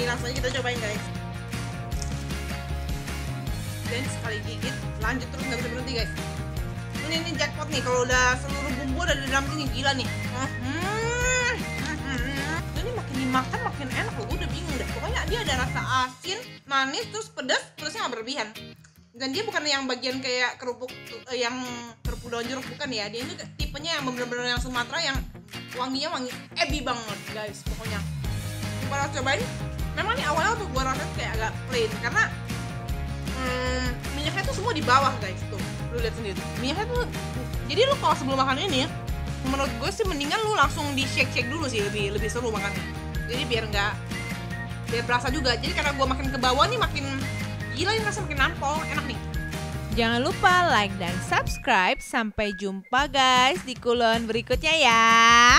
langsung aja kita cobain guys. Dan sekali gigit lanjut terus nggak bisa berhenti guys. Ini jackpot nih kalau udah seluruh bumbu ada di dalam sini, gila nih. Ini makin dimakan makin enak loh, gue udah bingung deh. Pokoknya dia ada rasa asin, manis, terus pedas, pedasnya nggak berlebihan. Dan dia bukan yang bagian kayak kerupuk yang kerupuk daun jeruk, bukan ya. Dia ini tipenya yang bener-bener yang Sumatera yang wanginya wangi ebi banget guys. Pokoknya kalau cobain, memang nih awalnya tuh gue rasain kayak agak plain karena minyaknya tuh semua di bawah guys. Tuh lu lihat sendiri minyaknya tuh. Jadi lu kalau sebelum makan ini, menurut gue sih mendingan lu langsung di shake dulu sih, lebih seru makannya. Jadi biar berasa juga. Jadi karena gue makin ke bawah nih makin gila, ini rasa makin nampol, enak nih. Jangan lupa like dan subscribe. Sampai jumpa guys di Kulon berikutnya ya.